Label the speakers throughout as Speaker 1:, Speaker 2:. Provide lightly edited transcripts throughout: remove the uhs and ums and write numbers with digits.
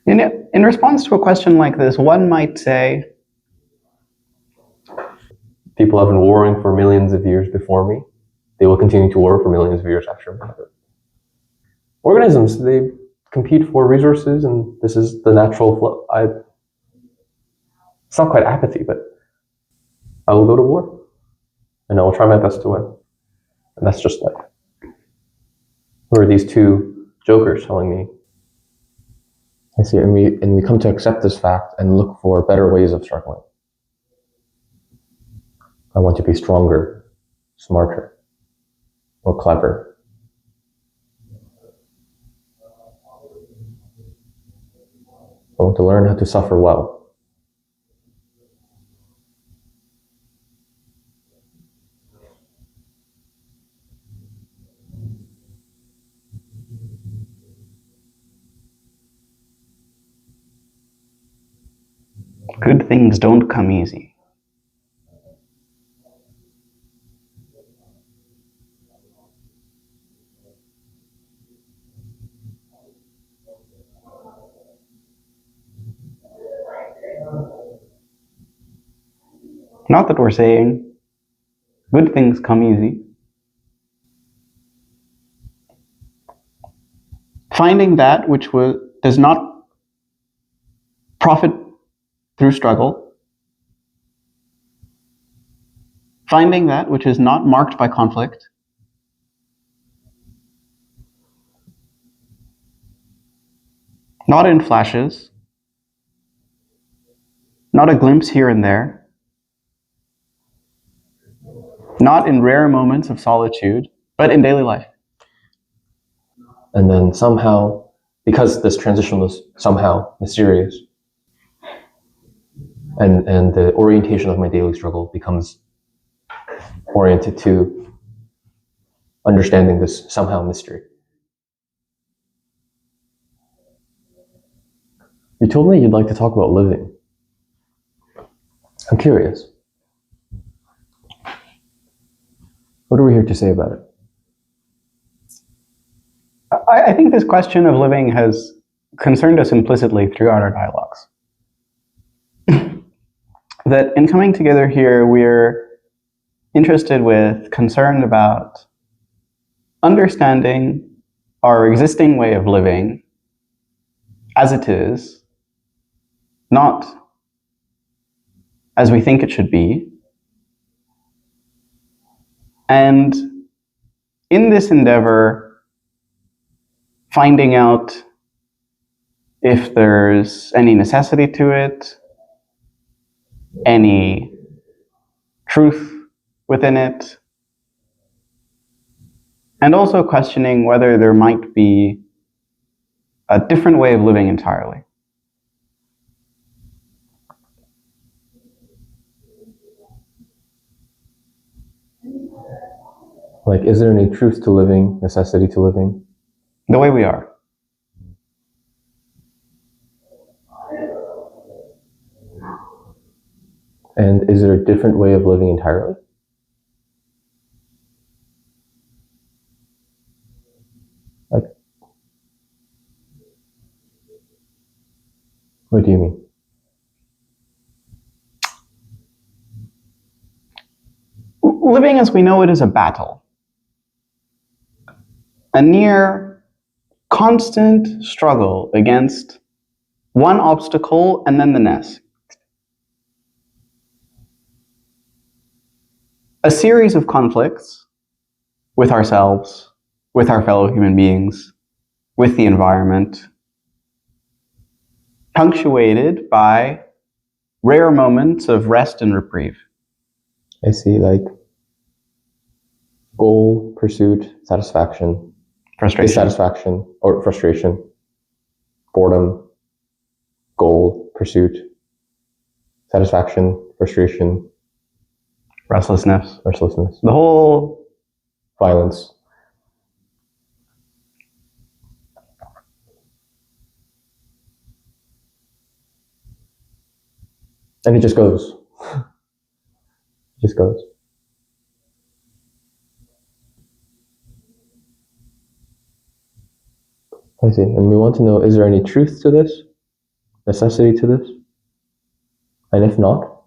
Speaker 1: In response to a question like this, one might say,
Speaker 2: people have been warring for millions of years before me. They will continue to war for millions of years after me. Organisms, they compete for resources, and this is the natural flow. It's not quite apathy, but I will go to war, and I will try my best to win. And that's just life. Who are these two jokers telling me? I see, and we come to accept this fact and look for better ways of struggling. I want to be stronger, smarter, more clever. I want to learn how to suffer well.
Speaker 1: good things don't come easy. Not that we're saying good things come easy. Finding that which does not profit through struggle, finding that which is not marked by conflict, not in flashes, not a glimpse here and there, not in rare moments of solitude, but in daily life.
Speaker 2: And then somehow, because this transition was somehow mysterious, and the orientation of my daily struggle becomes oriented to understanding this somehow mystery. You told me you'd like to talk about living. I'm curious. What are we here to say about it?
Speaker 1: I think this question of living has concerned us implicitly throughout our dialogues. That in coming together here, we're interested with, concerned about understanding our existing way of living as it is, not as we think it should be. And in this endeavor, finding out if there's any necessity to it, any truth within it, and also questioning whether there might be a different way of living entirely.
Speaker 2: Like, is there any truth to living, necessity to living?
Speaker 1: The way we are.
Speaker 2: And is there a different way of living entirely? Like, what do you mean?
Speaker 1: Living as we know it is a battle. A near constant struggle against one obstacle and then the next. A series of conflicts with ourselves, with our fellow human beings, with the environment, punctuated by rare moments of rest and reprieve.
Speaker 2: I see, like, goal, pursuit, satisfaction,
Speaker 1: Frustration.
Speaker 2: dissatisfaction, or frustration, boredom, goal, pursuit, satisfaction, frustration,
Speaker 1: Restlessness.
Speaker 2: restlessness,
Speaker 1: The whole
Speaker 2: violence. And it just goes. It just goes. I see. And we want to know, is there any truth to this? necessity to this? And if not,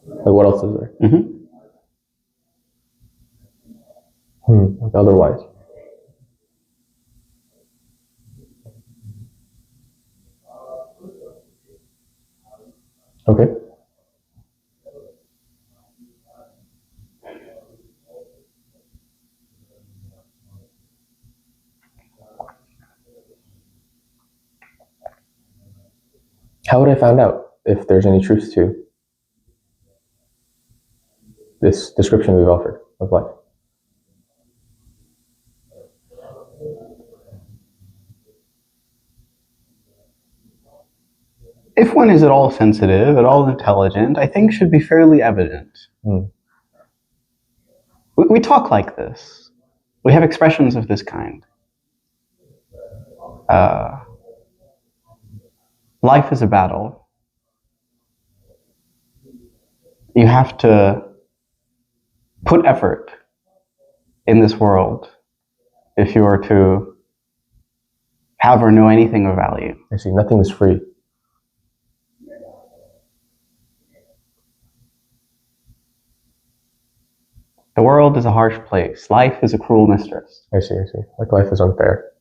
Speaker 2: like what else is there? Like otherwise. Okay. How would I find out if there's any truth to this description we've offered of life?
Speaker 1: If one is at all sensitive, at all intelligent, I think should be fairly evident. We talk like this. We have expressions of this kind. Life is a battle. You have to put effort in this world if you are to have or know anything of value.
Speaker 2: I see. Nothing is free.
Speaker 1: The world is a harsh place. Life is a cruel mistress.
Speaker 2: I see. Like life is unfair.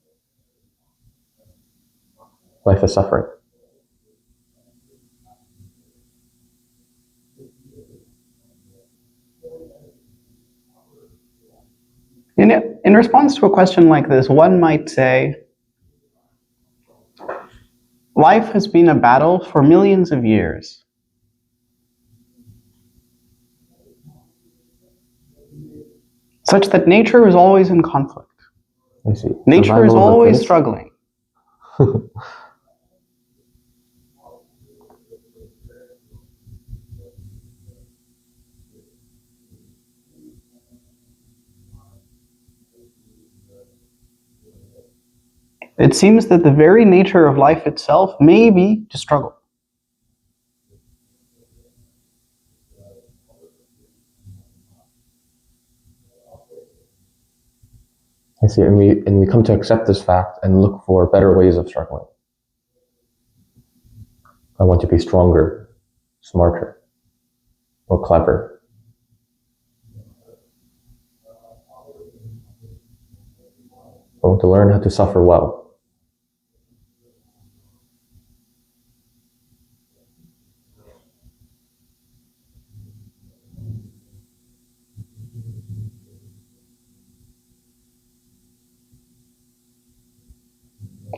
Speaker 2: Life is suffering.
Speaker 1: In response to a question like this, one might say, life has been a battle for millions of years. Such that nature is always in conflict.
Speaker 2: I see.
Speaker 1: Nature is always struggling. It seems that the very nature of life itself may be to struggle.
Speaker 2: I see, and we come to accept this fact and look for better ways of struggling. I want to be stronger, smarter, more clever. I want to learn how to suffer well.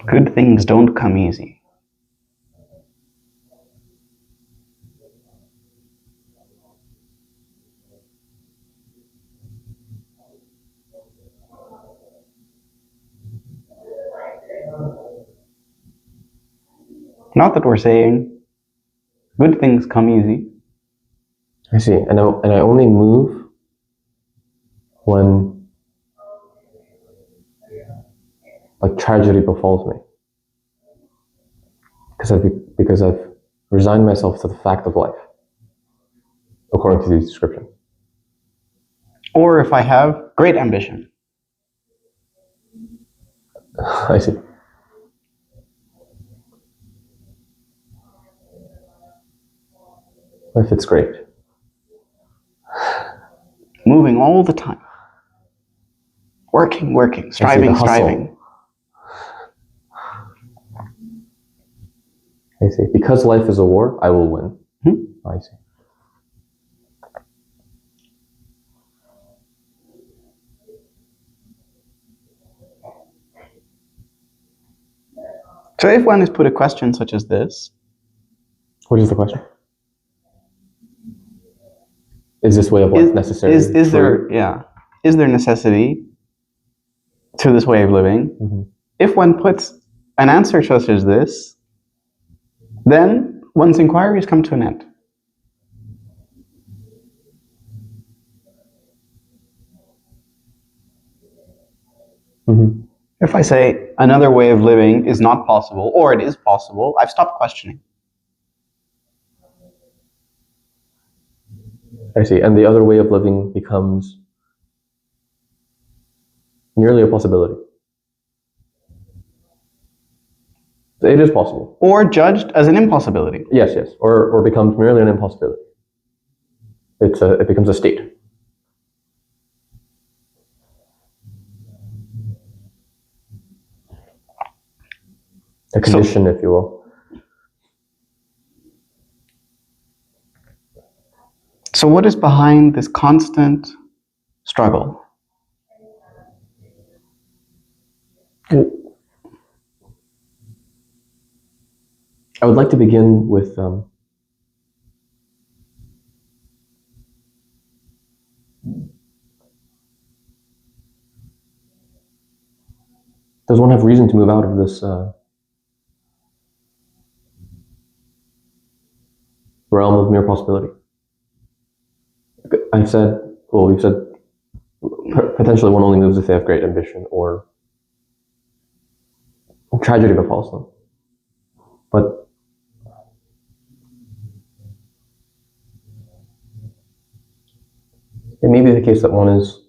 Speaker 1: Good things don't come easy. Not that we're saying good things come easy.
Speaker 2: I see, and I only move when like tragedy befalls me, because I've resigned myself to the fact of life, according to these descriptions.
Speaker 1: Or if I have great ambition.
Speaker 2: I see. If it's great.
Speaker 1: Moving all the time. Working, striving.
Speaker 2: I see. Because life is a war, I will win. I see.
Speaker 1: So if one is put a question such as this...
Speaker 2: What is the question? Is this way of life necessary?
Speaker 1: Is there necessity to this way of living? If one puts an answer such as this, then one's inquiries come to an end. If I say another way of living is not possible, or it is possible, I've stopped questioning.
Speaker 2: I see. And the other way of living becomes merely a possibility. It is possible.
Speaker 1: Or judged as an impossibility.
Speaker 2: Yes, yes. Or becomes merely an impossibility. It becomes a state. A condition, if you will.
Speaker 1: So what is behind this constant struggle?
Speaker 2: I would like to begin with does one have reason to move out of this realm of mere possibility? We've said potentially one only moves if they have great ambition or tragedy befalls them. But it may be the case that one is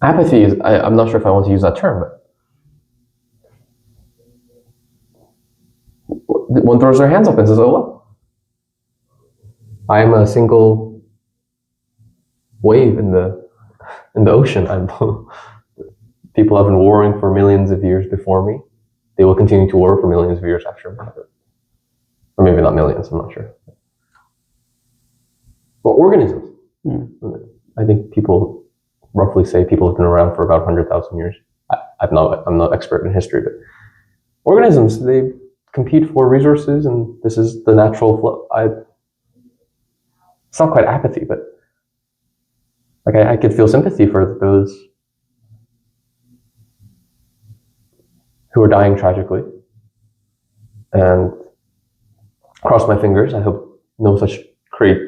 Speaker 2: apathy is, I'm not sure if I want to use that term, but one throws their hands up and says, oh well, I am a single wave in the ocean. People have been warring for millions of years before me. They will continue to war for millions of years after me. Or maybe not millions, I'm not sure. But organisms. I think people roughly say people have been around for about 100,000 years. I'm not expert in history, but organisms, they compete for resources, and this is the natural flow. It's not quite apathy, but like I could feel sympathy for those who are dying tragically, and cross my fingers. I hope no such great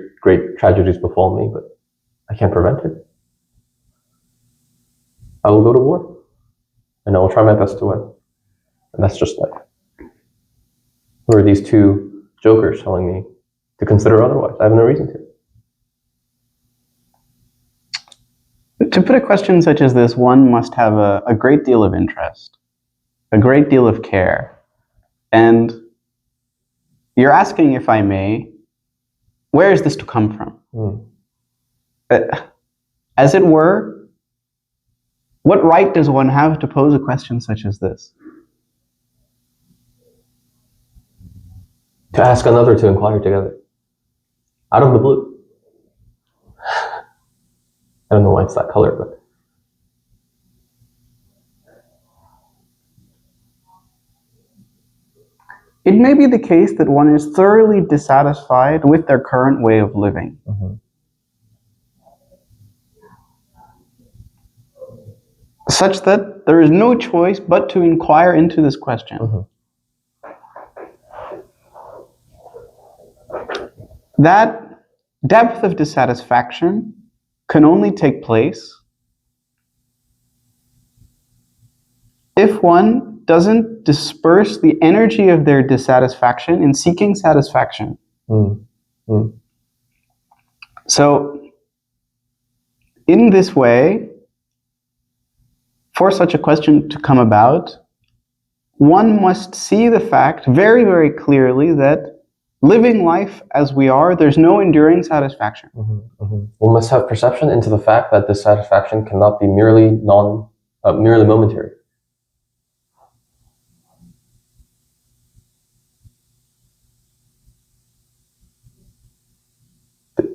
Speaker 2: tragedies befall me, but I can't prevent it. I will go to war, and I will try my best to win, and that's just life. Who are these two jokers telling me to consider otherwise? I have no reason to.
Speaker 1: To put a question such as this, one must have a great deal of interest, a great deal of care. And you're asking, if I may, where is this to come from? As it were, what right does one have to pose a question such as this?
Speaker 2: To ask another to inquire together. Out of the blue. I don't know why it's that color, but
Speaker 1: it may be the case that one is thoroughly dissatisfied with their current way of living. Such that there is no choice but to inquire into this question. That depth of dissatisfaction can only take place if one doesn't disperse the energy of their dissatisfaction in seeking satisfaction. So, in this way, for such a question to come about, one must see the fact very, very clearly that living life as we are, there's no enduring satisfaction.
Speaker 2: One must have perception into the fact that this satisfaction cannot be merely momentary.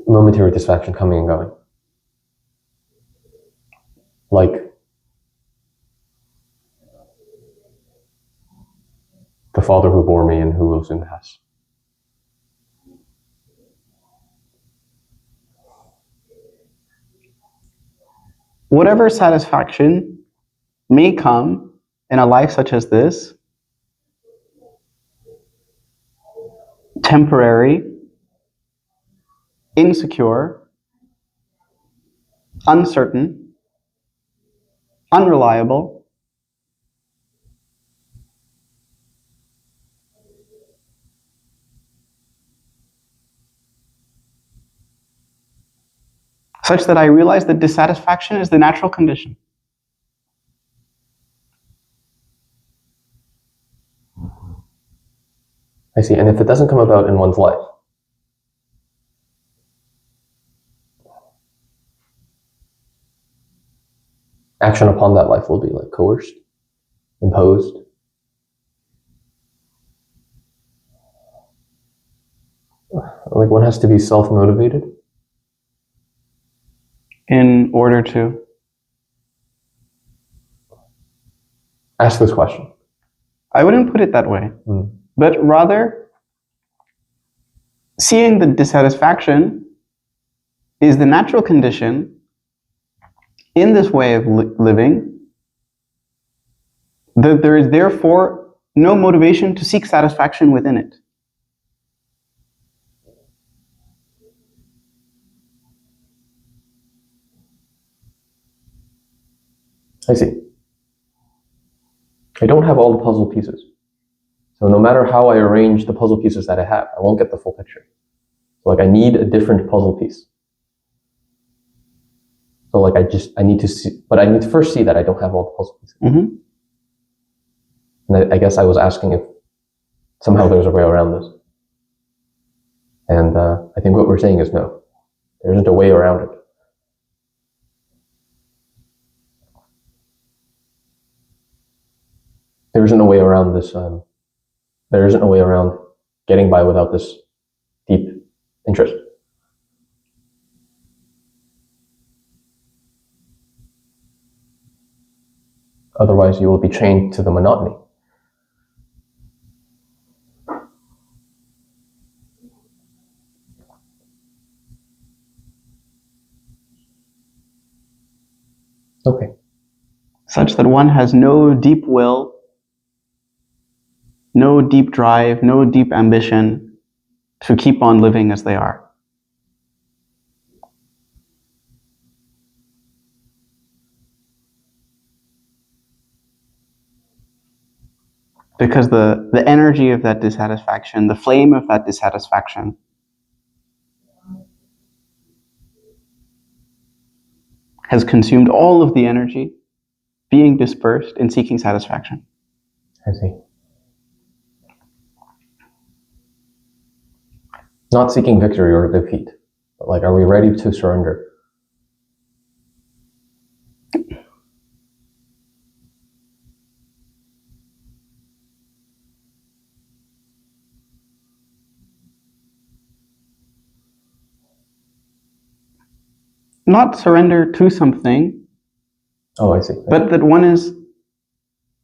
Speaker 2: Momentary dissatisfaction coming and going. Like the father who bore me and who will soon pass.
Speaker 1: Whatever satisfaction may come in a life such as this, temporary, insecure, uncertain, unreliable, such that I realize that dissatisfaction is the natural condition.
Speaker 2: I see. And if it doesn't come about in one's life, action upon that life will be like coerced, imposed. Like one has to be self-motivated.
Speaker 1: In order to
Speaker 2: ask this question.
Speaker 1: I wouldn't put it that way, but rather seeing that dissatisfaction is the natural condition in this way of living, that there is therefore no motivation to seek satisfaction within it.
Speaker 2: I see. I don't have all the puzzle pieces. So no matter how I arrange the puzzle pieces that I have, I won't get the full picture. So like I need a different puzzle piece. So like I need to see, but I need to first see that I don't have all the puzzle pieces.
Speaker 1: Mm-hmm.
Speaker 2: And I guess I was asking if somehow there's a way around this. And I think what we're saying is no, there isn't a way around it. There isn't a way around this. There isn't a way around getting by without this deep interest. Otherwise, you will be chained to the monotony. Okay.
Speaker 1: Such that one has no deep will, no deep drive, no deep ambition to keep on living as they are. Because the energy of that dissatisfaction, the flame of that dissatisfaction, has consumed all of the energy being dispersed in seeking satisfaction.
Speaker 2: I see. Not seeking victory or defeat, but like, are we ready to surrender?
Speaker 1: Not surrender to something,
Speaker 2: Oh, I see.
Speaker 1: but that one is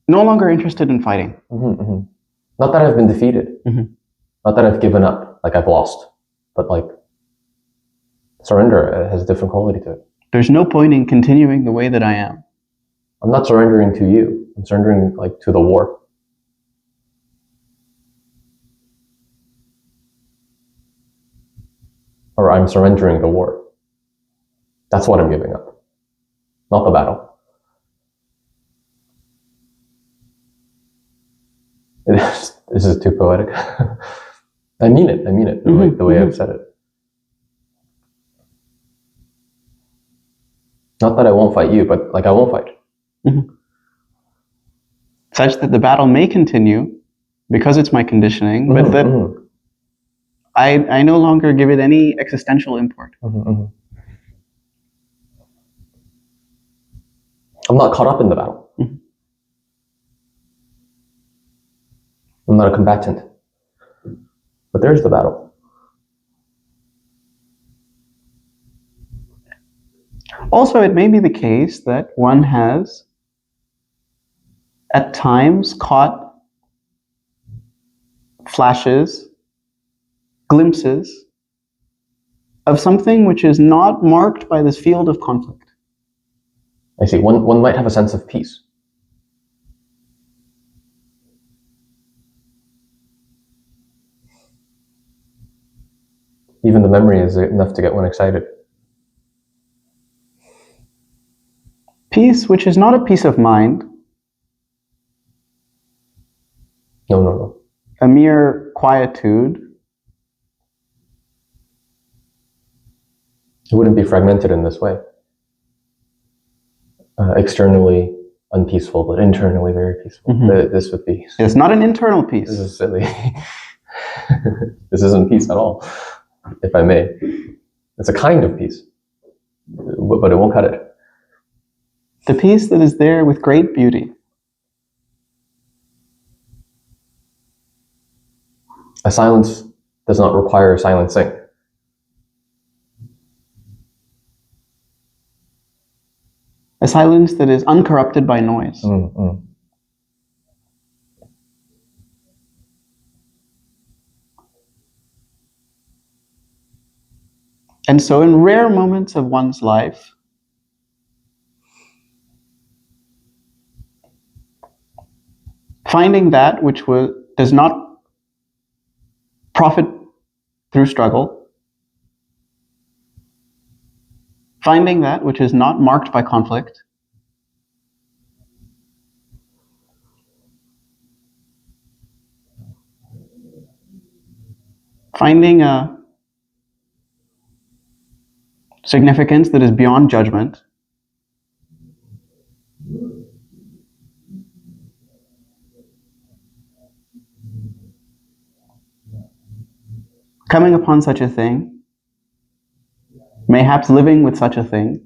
Speaker 1: no longer interested in fighting.
Speaker 2: Mm-hmm, mm-hmm. Not that I've been defeated.
Speaker 1: Mm-hmm.
Speaker 2: Not that I've given up, like I've lost, but like surrender has a different quality to it.
Speaker 1: There's no point in continuing the way that I am.
Speaker 2: I'm not surrendering to you. I'm surrendering like to the war. Or I'm surrendering the war. That's what I'm giving up, not the battle. This is too poetic. I mean it, the way I've said it. Not that I won't fight you, but like I won't fight.
Speaker 1: Mm-hmm. Such that the battle may continue because it's my conditioning, but that I no longer give it any existential import.
Speaker 2: I'm not caught up in the battle. I'm not a combatant. But there's the battle.
Speaker 1: Also, it may be the case that one has at times caught flashes, glimpses of something which is not marked by this field of conflict.
Speaker 2: I see. One might have a sense of peace. Even the memory is enough to get one excited.
Speaker 1: Peace which is not a peace of mind.
Speaker 2: No.
Speaker 1: A mere quietude.
Speaker 2: It wouldn't be fragmented in this way. Externally unpeaceful, but internally very peaceful. This would be...
Speaker 1: It's not an internal peace.
Speaker 2: This is silly. This isn't peace at all, if I may. It's a kind of peace, but it won't cut it.
Speaker 1: The peace that is there with great beauty.
Speaker 2: A silence does not require silencing.
Speaker 1: A silence that is uncorrupted by noise. And so in rare moments of one's life, finding that which does not profit through struggle, finding that which is not marked by conflict, finding a significance that is beyond judgment, coming upon such a thing, mayhaps living with such a thing,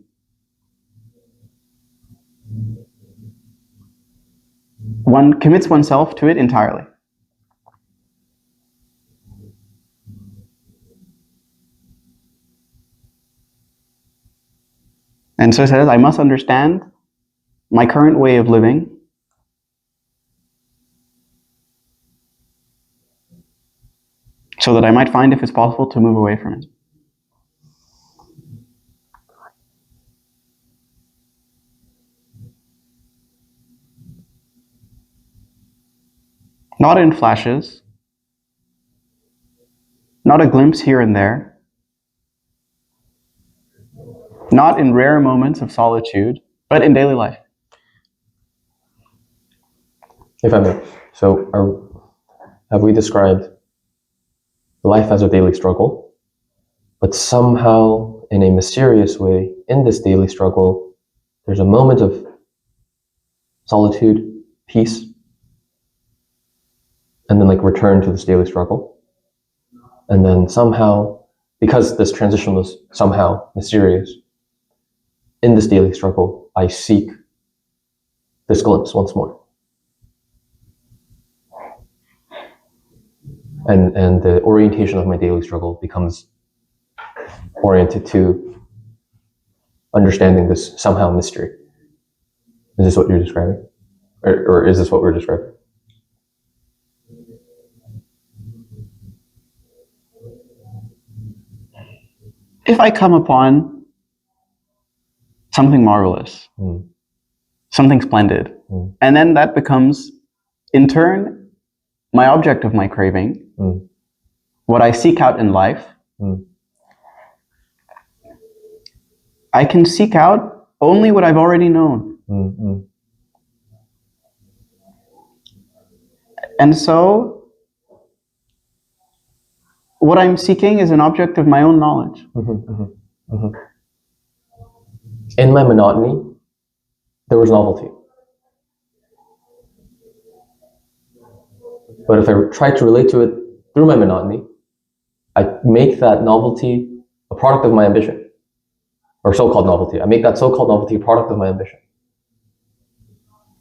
Speaker 1: one commits oneself to it entirely. And so it says, I must understand my current way of living so that I might find if it's possible to move away from it. Not in flashes, not a glimpse here and there, not in rare moments of solitude, but in daily life.
Speaker 2: If I may, so have we described life as a daily struggle, but somehow in a mysterious way, in this daily struggle, there's a moment of solitude, peace, and then return to this daily struggle. And then somehow, because this transition was somehow mysterious, in this daily struggle, I seek this glimpse once more. And the orientation of my daily struggle becomes oriented to understanding this somehow mystery. Is this what you're describing? Or is this what we're describing?
Speaker 1: If I come upon something marvelous, something splendid, and then that becomes, in turn, my object of my craving, what I seek out in life, I can seek out only what I've already known. And so, what I'm seeking is an object of my own knowledge.
Speaker 2: In my monotony, there was novelty. But if I try to relate to it through my monotony, I make that novelty a product of my ambition, or so-called novelty. I make that so-called novelty a product of my ambition,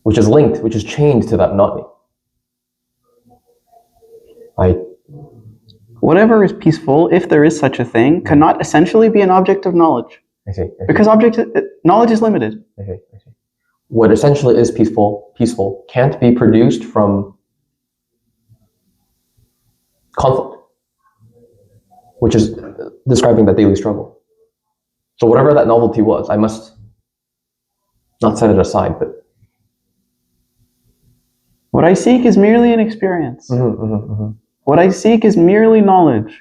Speaker 2: which is linked, which is chained to that monotony.
Speaker 1: Whatever is peaceful, if there is such a thing, cannot essentially be an object of knowledge.
Speaker 2: I see.
Speaker 1: Because knowledge is limited.
Speaker 2: I see. What essentially is peaceful can't be produced from conflict, which is describing that daily struggle. So whatever that novelty was, I must not set it aside, but
Speaker 1: what I seek is merely an experience. What I seek is merely knowledge,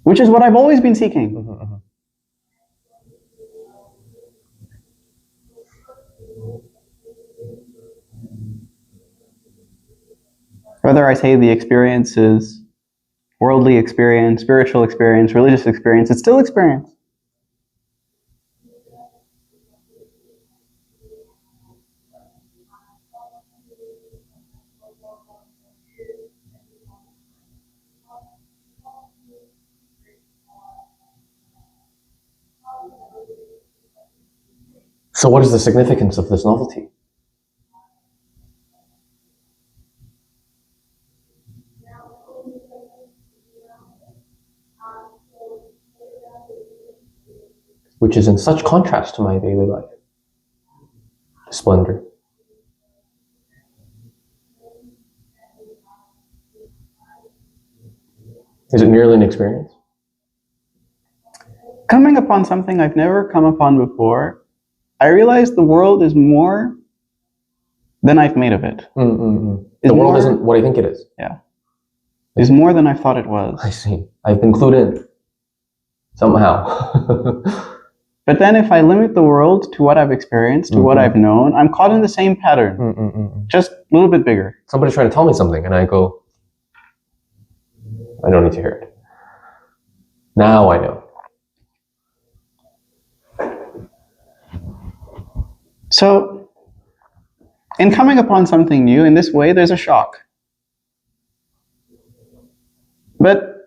Speaker 1: which is what I've always been seeking. Whether I say the experience is worldly experience, spiritual experience, religious experience, it's still experience.
Speaker 2: So what is the significance of this novelty? Which is in such contrast to my daily life. Splendor. Is it merely an experience?
Speaker 1: Coming upon something I've never come upon before, I realize the world is more than I've made of it.
Speaker 2: The world isn't what I think it is.
Speaker 1: Yeah. Is more than I thought it was.
Speaker 2: I see. I've been clued in. Somehow.
Speaker 1: But then if I limit the world to what I've experienced, to what I've known, I'm caught in the same pattern. Just a little bit bigger.
Speaker 2: Somebody's trying to tell me something and I go, I don't need to hear it. Now I know.
Speaker 1: So, in coming upon something new in this way, there's a shock. But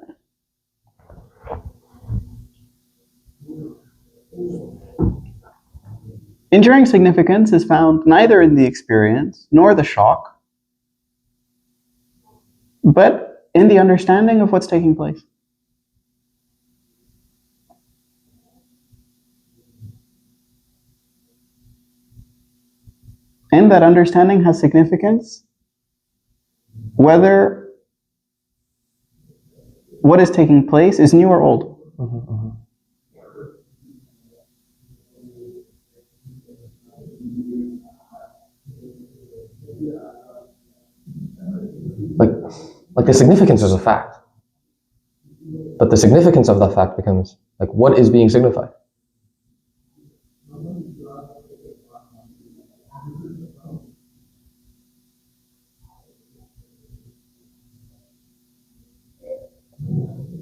Speaker 1: enduring significance is found neither in the experience nor the shock, but in the understanding of what's taking place. And that understanding has significance whether what is taking place is new or old.
Speaker 2: Like the significance is a fact. But the significance of that fact becomes, like, what is being signified?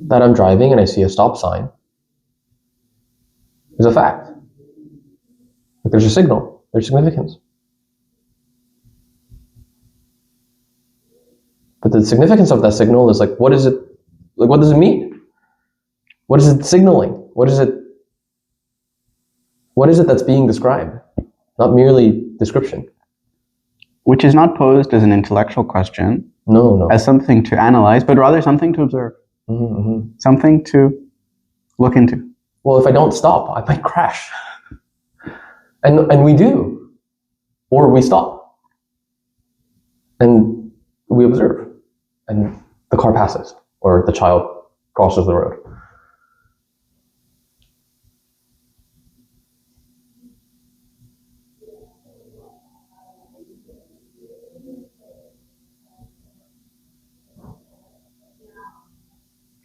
Speaker 2: That I'm driving and I see a stop sign is a fact. Like there's a signal, there's significance. But the significance of that signal is like, what is it? Like, what does it mean? What is it signaling? What is it that's being described? Not merely description.
Speaker 1: Which is not posed as an intellectual question,
Speaker 2: No.
Speaker 1: as something to analyze, but rather something to observe. Something to look into.
Speaker 2: Well, if I don't stop, I might crash. And we do. Or we stop. And we observe. And the car passes. Or the child crosses the road.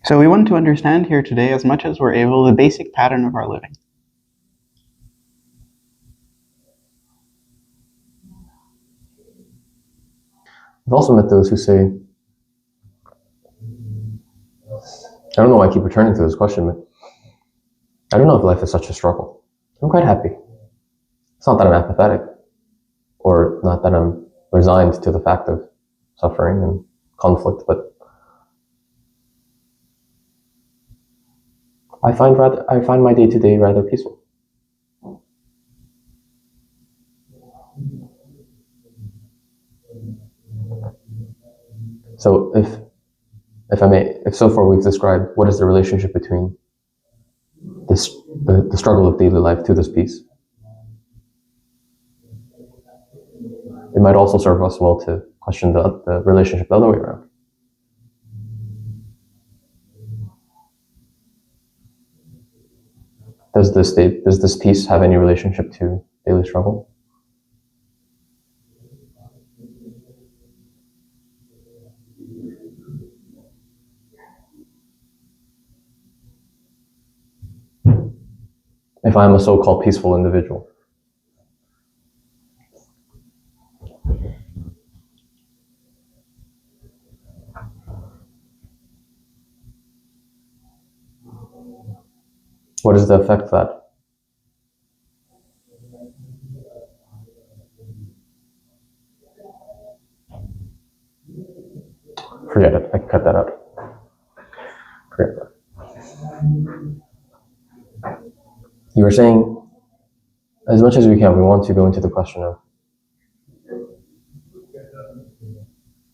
Speaker 1: So we want to understand here today, as much as we're able, the basic pattern of our living.
Speaker 2: I've also met those who say, I don't know why I keep returning to this question, but I don't know if life is such a struggle. I'm quite happy. It's not that I'm apathetic, or not that I'm resigned to the fact of suffering and conflict, but I find my day-to-day rather peaceful. So if so far we've described what is the relationship between this, the struggle of daily life to this peace, it might also serve us well to question the relationship the other way around. Does this peace have any relationship to daily struggle? If I'm a so-called peaceful individual, What is the effect of that? Forget it. I can cut that out. Forget that. You were saying, as much as we can, we want to go into the question of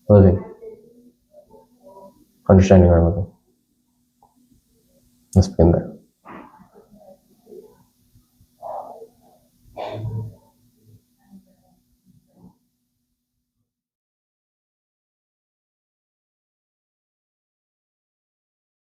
Speaker 2: living, understanding our living. Let's begin there.